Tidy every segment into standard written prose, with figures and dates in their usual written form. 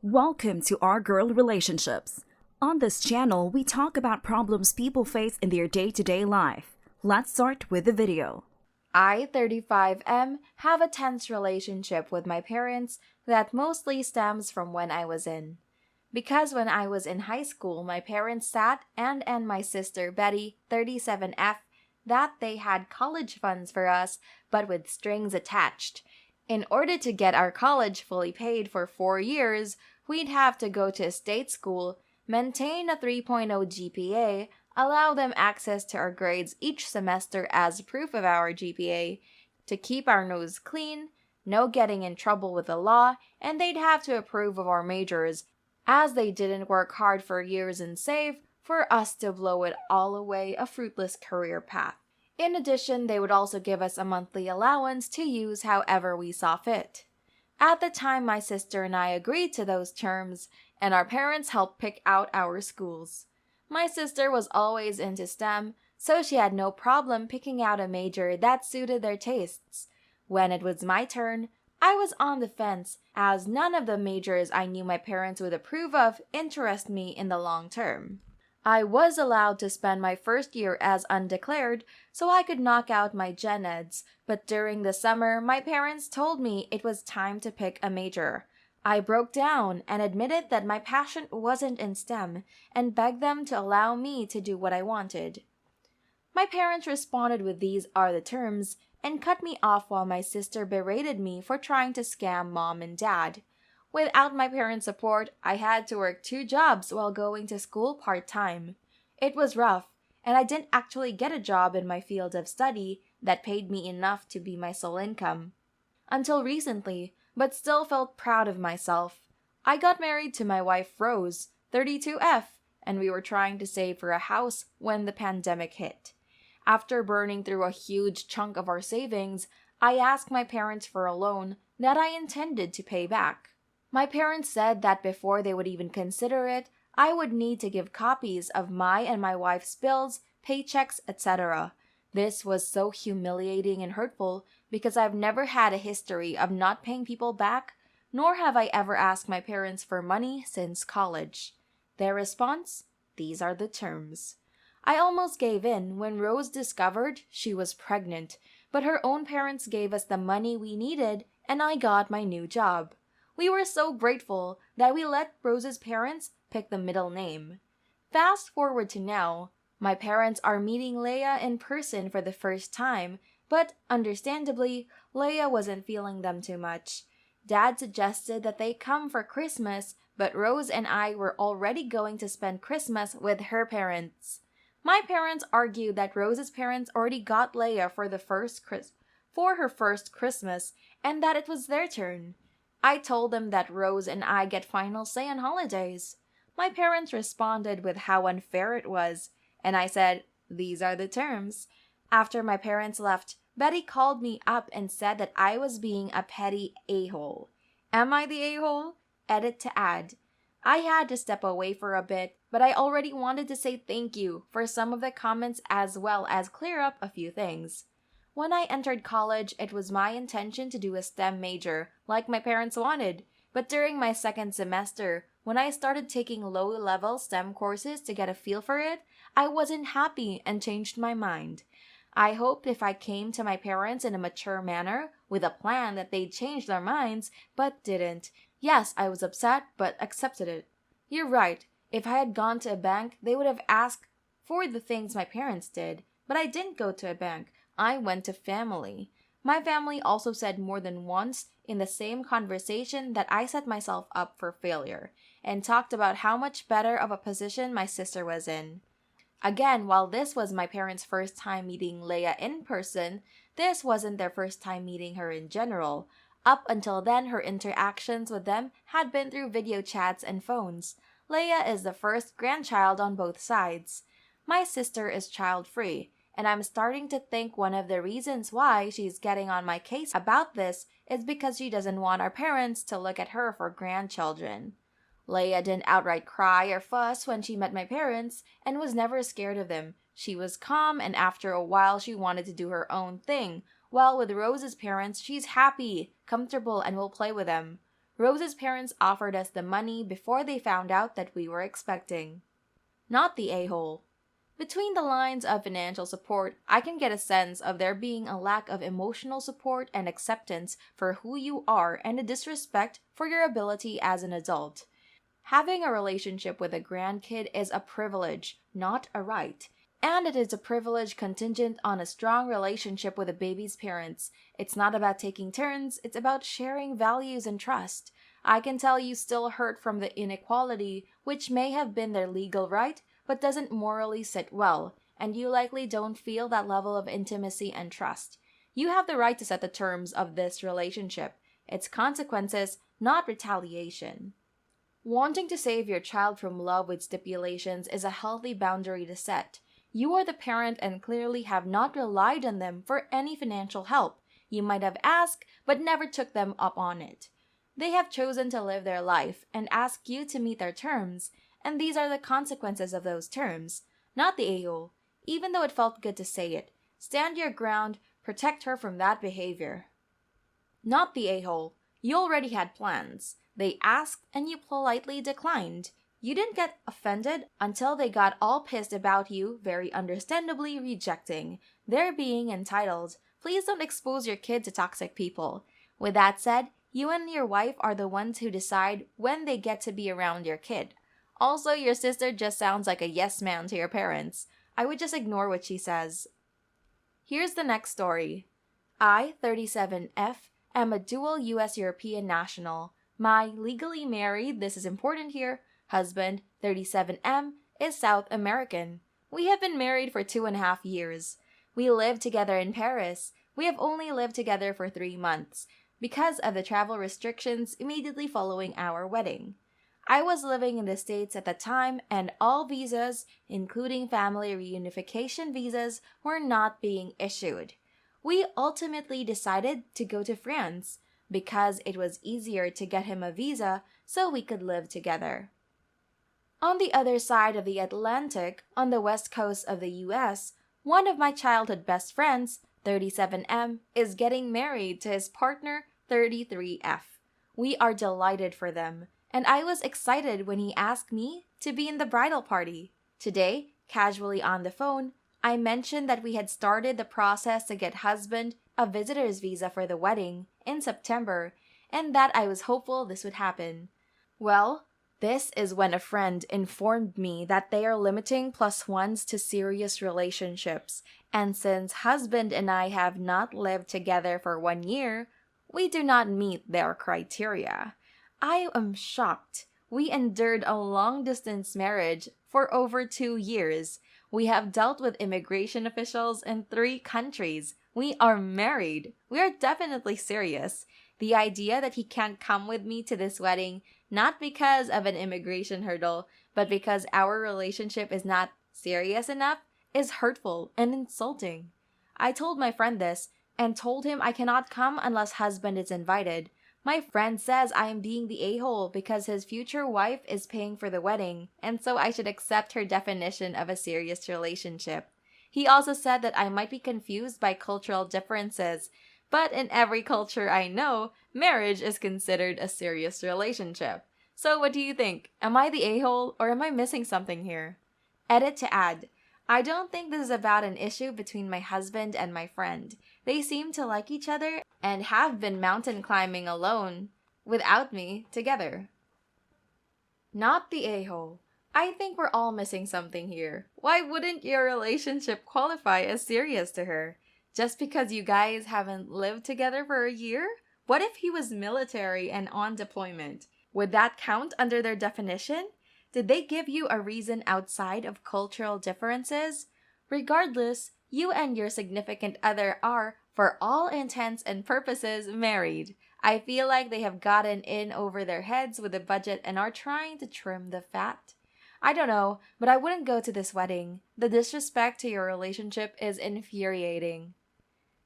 Welcome to Our Girl Relationships. On this channel, we talk about problems people face in their day-to-day life. Let's start with the video. I, 35M, have a tense relationship with my parents that mostly stems from when I was in. Because when I was in high school, my parents sat and my sister Betty, 37F, that they had college funds for us, but with strings attached. In order to get our college fully paid for 4 years, we'd have to go to a state school, maintain a 3.0 GPA, allow them access to our grades each semester as proof of our GPA, to keep our nose clean, no getting in trouble with the law, and they'd have to approve of our majors, as they didn't work hard for years and save, for us to blow it all away a fruitless career path. In addition, they would also give us a monthly allowance to use however we saw fit. At the time, my sister and I agreed to those terms, and our parents helped pick out our schools. My sister was always into STEM, so she had no problem picking out a major that suited their tastes. When it was my turn, I was on the fence, as none of the majors I knew my parents would approve of interest me in the long term. I was allowed to spend my first year as undeclared, so I could knock out my gen eds, but during the summer, my parents told me it was time to pick a major. I broke down and admitted that my passion wasn't in STEM and begged them to allow me to do what I wanted. My parents responded with "these are the terms" and cut me off while my sister berated me for trying to scam mom and dad. Without my parents' support, I had to work 2 jobs while going to school part-time. It was rough, and I didn't actually get a job in my field of study that paid me enough to be my sole income. Until recently, but still felt proud of myself. I got married to my wife Rose, 32F, and we were trying to save for a house when the pandemic hit. After burning through a huge chunk of our savings, I asked my parents for a loan that I intended to pay back. My parents said that before they would even consider it, I would need to give copies of my and my wife's bills, paychecks, etc. This was so humiliating and hurtful because I've never had a history of not paying people back, nor have I ever asked my parents for money since college. Their response? These are the terms. I almost gave in when Rose discovered she was pregnant, but her own parents gave us the money we needed and I got my new job. We were so grateful that we let Rose's parents pick the middle name. Fast forward to now, my parents are meeting Leia in person for the first time, but understandably, Leia wasn't feeling them too much. Dad suggested that they come for Christmas, but Rose and I were already going to spend Christmas with her parents. My parents argued that Rose's parents already got Leia for her first Christmas, and that it was their turn. I told them that Rose and I get final say on holidays. My parents responded with how unfair it was, and I said, "These are the terms." After my parents left, Betty called me up and said that I was being a petty a-hole. Am I the a-hole? Edit to add. I had to step away for a bit, but I already wanted to say thank you for some of the comments as well as clear up a few things. When I entered college, it was my intention to do a STEM major, like my parents wanted. But during my second semester, when I started taking low-level STEM courses to get a feel for it, I wasn't happy and changed my mind. I hoped if I came to my parents in a mature manner, with a plan that they'd change their minds, but didn't. Yes, I was upset, but accepted it. You're right. If I had gone to a bank, they would have asked for the things my parents did. But I didn't go to a bank. I went to family. My family also said more than once in the same conversation that I set myself up for failure, and talked about how much better of a position my sister was in. Again, while this was my parents' first time meeting Leia in person, this wasn't their first time meeting her in general. Up until then, her interactions with them had been through video chats and phones. Leia is the first grandchild on both sides. My sister is child-free, and I'm starting to think one of the reasons why she's getting on my case about this is because she doesn't want our parents to look at her for grandchildren. Leia didn't outright cry or fuss when she met my parents and was never scared of them. She was calm, and after a while she wanted to do her own thing, While with Rose's parents, she's happy, comfortable, and will play with them. Rose's parents offered us the money before they found out that we were expecting. Not the a-hole. Between the lines of financial support, I can get a sense of there being a lack of emotional support and acceptance for who you are and a disrespect for your ability as an adult. Having a relationship with a grandkid is a privilege, not a right. And it is a privilege contingent on a strong relationship with a baby's parents. It's not about taking turns, it's about sharing values and trust. I can tell you still hurt from the inequality, which may have been their legal right, but doesn't morally sit well, and you likely don't feel that level of intimacy and trust. You have the right to set the terms of this relationship, its consequences, not retaliation. Wanting to save your child from love with stipulations is a healthy boundary to set. You are the parent and clearly have not relied on them for any financial help. You might have asked, but never took them up on it. They have chosen to live their life and ask you to meet their terms, and these are the consequences of those terms. Not the a-hole. Even though it felt good to say it, stand your ground, protect her from that behavior. Not the a-hole. You already had plans. They asked and you politely declined. You didn't get offended until they got all pissed about you, very understandably rejecting. They're being entitled. Please don't expose your kid to toxic people. With that said, you and your wife are the ones who decide when they get to be around your kid. Also, your sister just sounds like a yes man to your parents. I would just ignore what she says. Here's the next story. I, 37F, am a dual U.S. European national. My legally married, this is important here, husband, 37M, is South American. We have been married for 2.5 years. We live together in Paris. We have only lived together for 3 months because of the travel restrictions immediately following our wedding. I was living in the States at the time, and all visas, including family reunification visas, were not being issued. We ultimately decided to go to France because it was easier to get him a visa so we could live together. On the other side of the Atlantic, on the west coast of the US, one of my childhood best friends, 37M, is getting married to his partner, 33F. We are delighted for them, and I was excited when he asked me to be in the bridal party. Today, casually on the phone, I mentioned that we had started the process to get husband a visitor's visa for the wedding in September, and that I was hopeful this would happen. Well, this is when a friend informed me that they are limiting +1s to serious relationships, and since husband and I have not lived together for 1 year, we do not meet their criteria. I am shocked. We endured a long-distance marriage for over 2 years. We have dealt with immigration officials in 3 countries. We are married. We are definitely serious. The idea that he can't come with me to this wedding, not because of an immigration hurdle, but because our relationship is not serious enough, is hurtful and insulting. I told my friend this and told him I cannot come unless husband is invited. My friend says I am being the a-hole because his future wife is paying for the wedding, and so I should accept her definition of a serious relationship. He also said that I might be confused by cultural differences, but in every culture I know, marriage is considered a serious relationship. So what do you think? Am I the a-hole or am I missing something here? Edit to add. I don't think this is about an issue between my husband and my friend. They seem to like each other and have been mountain climbing alone, without me, together. Not the a-hole. I think we're all missing something here. Why wouldn't your relationship qualify as serious to her? Just because you guys haven't lived together for a year? What if he was military and on deployment? Would that count under their definition? Did they give you a reason outside of cultural differences? Regardless, you and your significant other are, for all intents and purposes, married. I feel like they have gotten in over their heads with the budget and are trying to trim the fat. I don't know, but I wouldn't go to this wedding. The disrespect to your relationship is infuriating.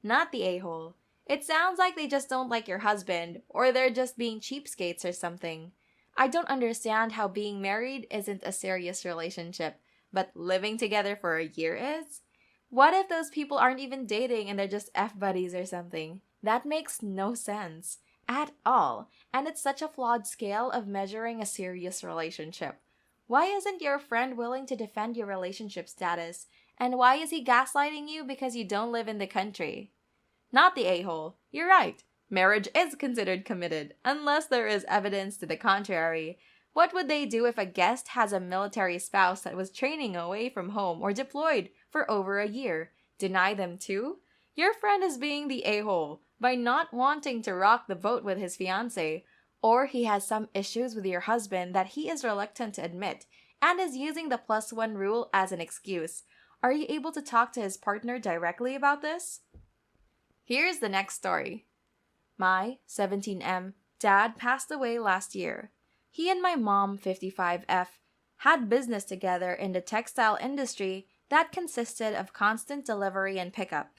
Not the a-hole. It sounds like they just don't like your husband, or they're just being cheapskates or something. I don't understand how being married isn't a serious relationship, but living together for a year is? What if those people aren't even dating and they're just F buddies or something? That makes no sense at all. And it's such a flawed scale of measuring a serious relationship. Why isn't your friend willing to defend your relationship status? And why is he gaslighting you because you don't live in the country? Not the a-hole. You're right. Marriage is considered committed, unless there is evidence to the contrary. What would they do if a guest has a military spouse that was training away from home or deployed for over a year? Deny them too? Your friend is being the a-hole by not wanting to rock the boat with his fiancé, or he has some issues with your husband that he is reluctant to admit and is using the +1 rule as an excuse. Are you able to talk to his partner directly about this? Here's the next story. My 17M dad passed away last year. He and my mom, 55F, had business together in the textile industry that consisted of constant delivery and pickup.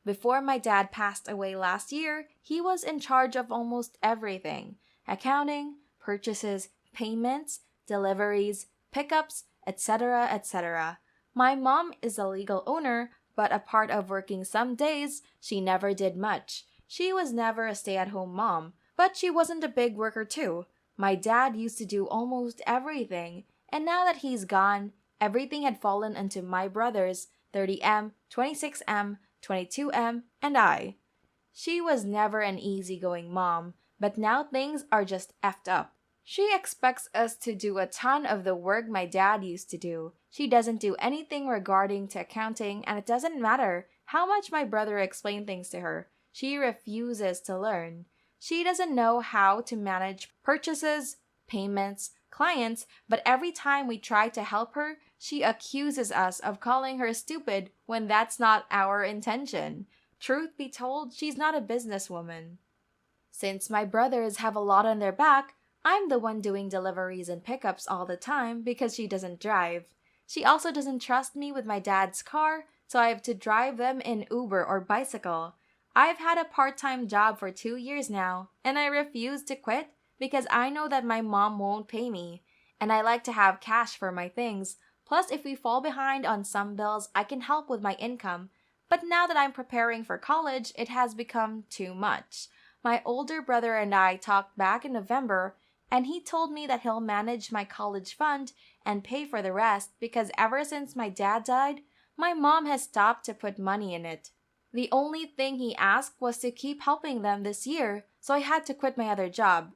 Before my dad passed away last year, he was in charge of almost everything: accounting, purchases, payments, deliveries, pickups, etc., etc. My mom is a legal owner, but a part of working some days, she never did much. She was never a stay-at-home mom, but she wasn't a big worker too. My dad used to do almost everything, and now that he's gone, everything had fallen into my brothers, 30M, 26M, 22M, and I. She was never an easygoing mom, but now things are just effed up. She expects us to do a ton of the work my dad used to do. She doesn't do anything regarding to accounting, and it doesn't matter how much my brother explained things to her. She refuses to learn. She doesn't know how to manage purchases, payments, clients, but every time we try to help her, she accuses us of calling her stupid when that's not our intention. Truth be told, she's not a businesswoman. Since my brothers have a lot on their back, I'm the one doing deliveries and pickups all the time because she doesn't drive. She also doesn't trust me with my dad's car, so I have to drive them in Uber or bicycle. I've had a part-time job for 2 years now, and I refuse to quit because I know that my mom won't pay me, and I like to have cash for my things. Plus, if we fall behind on some bills, I can help with my income. But now that I'm preparing for college, it has become too much. My older brother and I talked back in November, and he told me that he'll manage my college fund and pay for the rest because ever since my dad died, my mom has stopped to put money in it. The only thing he asked was to keep helping them this year, so I had to quit my other job.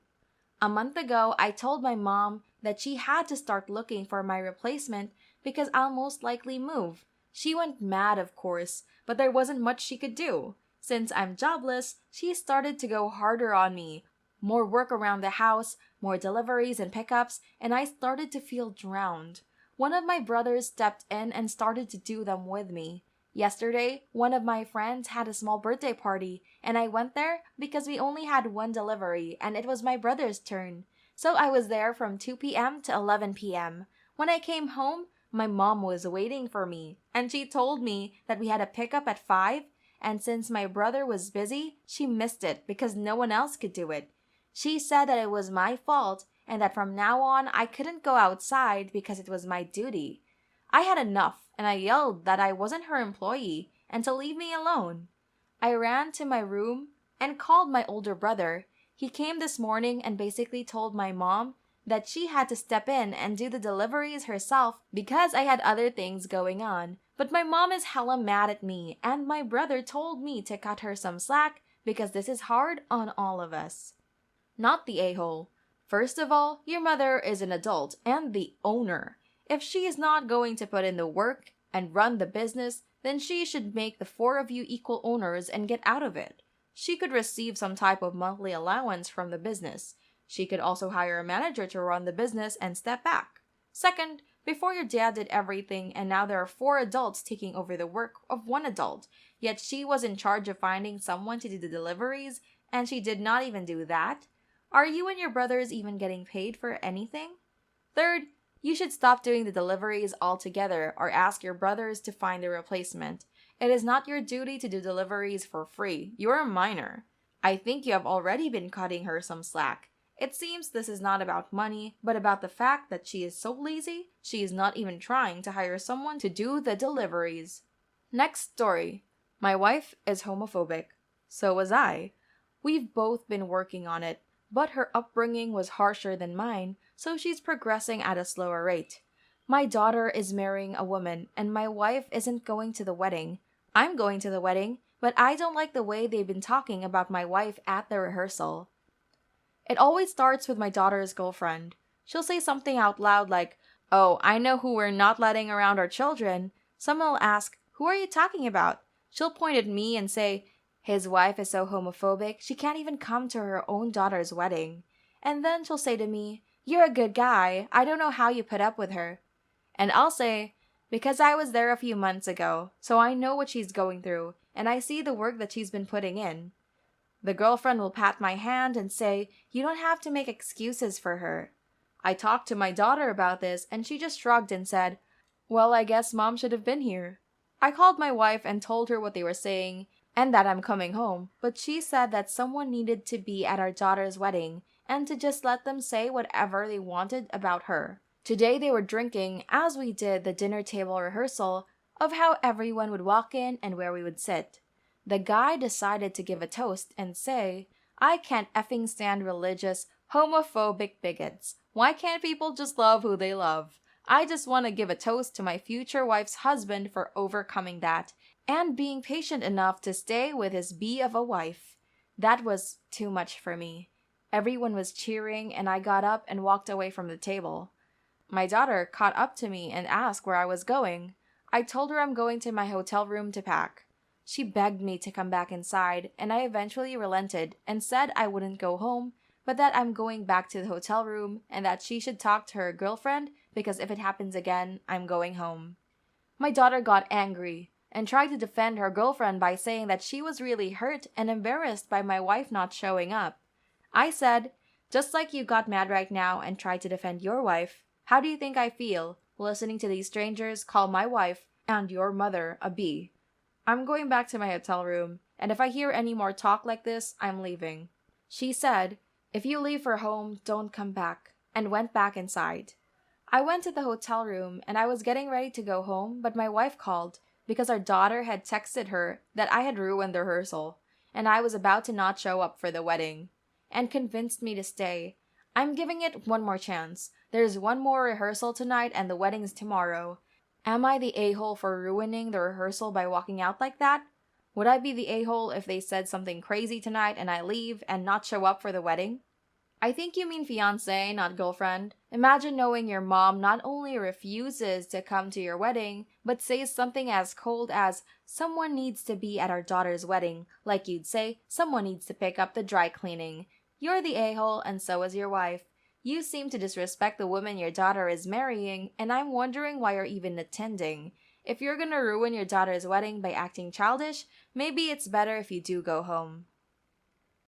A month ago, I told my mom that she had to start looking for my replacement because I'll most likely move. She went mad, of course, but there wasn't much she could do. Since I'm jobless, she started to go harder on me. More work around the house, more deliveries and pickups, and I started to feel drowned. One of my brothers stepped in and started to do them with me. Yesterday, one of my friends had a small birthday party, and I went there because we only had one delivery, and it was my brother's turn. So I was there from 2 p.m. to 11 p.m. When I came home, my mom was waiting for me, and she told me that we had a pickup at 5, and since my brother was busy, she missed it because no one else could do it. She said that it was my fault, and that from now on I couldn't go outside because it was my duty. I had enough, and I yelled that I wasn't her employee and to leave me alone. I ran to my room and called my older brother. He came this morning and basically told my mom that she had to step in and do the deliveries herself because I had other things going on. But my mom is hella mad at me, and my brother told me to cut her some slack because this is hard on all of us. Not the a-hole. First of all, your mother is an adult and the owner. If she is not going to put in the work and run the business, then she should make the 4 of you equal owners and get out of it. She could receive some type of monthly allowance from the business. She could also hire a manager to run the business and step back. Second, before your dad did everything and now there are 4 adults taking over the work of 1 adult, yet she was in charge of finding someone to do the deliveries and she did not even do that. Are you and your brothers even getting paid for anything? Third, you should stop doing the deliveries altogether or ask your brothers to find a replacement. It is not your duty to do deliveries for free. You're a minor. I think you have already been cutting her some slack. It seems this is not about money, but about the fact that she is so lazy, she is not even trying to hire someone to do the deliveries. Next story. My wife is homophobic. So was I. We've both been working on it, but her upbringing was harsher than mine, so she's progressing at a slower rate. My daughter is marrying a woman, and my wife isn't going to the wedding. I'm going to the wedding, but I don't like the way they've been talking about my wife at the rehearsal. It always starts with my daughter's girlfriend. She'll say something out loud like, "Oh, I know who we're not letting around our children." Someone will ask, "Who are you talking about?" She'll point at me and say, "His wife is so homophobic, she can't even come to her own daughter's wedding." And then she'll say to me, "You're a good guy. I don't know how you put up with her." And I'll say, "Because I was there a few months ago, so I know what she's going through, and I see the work that she's been putting in." The girlfriend will pat my hand and say, "You don't have to make excuses for her." I talked to my daughter about this, and she just shrugged and said, "Well, I guess mom should have been here." I called my wife and told her what they were saying, and that I'm coming home, but she said that someone needed to be at our daughter's wedding, and to just let them say whatever they wanted about her. Today they were drinking, as we did the dinner table rehearsal, of how everyone would walk in and where we would sit. The guy decided to give a toast and say, "I can't effing stand religious, homophobic bigots. Why can't people just love who they love? I just want to give a toast to my future wife's husband for overcoming that, and being patient enough to stay with his bee of a wife." That was too much for me. Everyone was cheering, and I got up and walked away from the table. My daughter caught up to me and asked where I was going. I told her I'm going to my hotel room to pack. She begged me to come back inside, and I eventually relented and said I wouldn't go home, but that I'm going back to the hotel room and that she should talk to her girlfriend because if it happens again, I'm going home. My daughter got angry and tried to defend her girlfriend by saying that she was really hurt and embarrassed by my wife not showing up. I said, "Just like you got mad right now and tried to defend your wife, how do you think I feel listening to these strangers call my wife and your mother a bee? I'm going back to my hotel room, and if I hear any more talk like this, I'm leaving." She said, "If you leave for home, don't come back," and went back inside. I went to the hotel room, and I was getting ready to go home, but my wife called because our daughter had texted her that I had ruined the rehearsal, and I was about to not show up for the wedding, and convinced me to stay. I'm giving it one more chance. There's one more rehearsal tonight, and the wedding's tomorrow. Am I the a-hole for ruining the rehearsal by walking out like that? Would I be the a-hole if they said something crazy tonight and I leave and not show up for the wedding? I think you mean fiancé, not girlfriend. Imagine knowing your mom not only refuses to come to your wedding, but says something as cold as, "Someone needs to be at our daughter's wedding," like you'd say, "Someone needs to pick up the dry cleaning." You're the a-hole, and so is your wife. You seem to disrespect the woman your daughter is marrying, and I'm wondering why you're even attending. If you're gonna ruin your daughter's wedding by acting childish, maybe it's better if you do go home.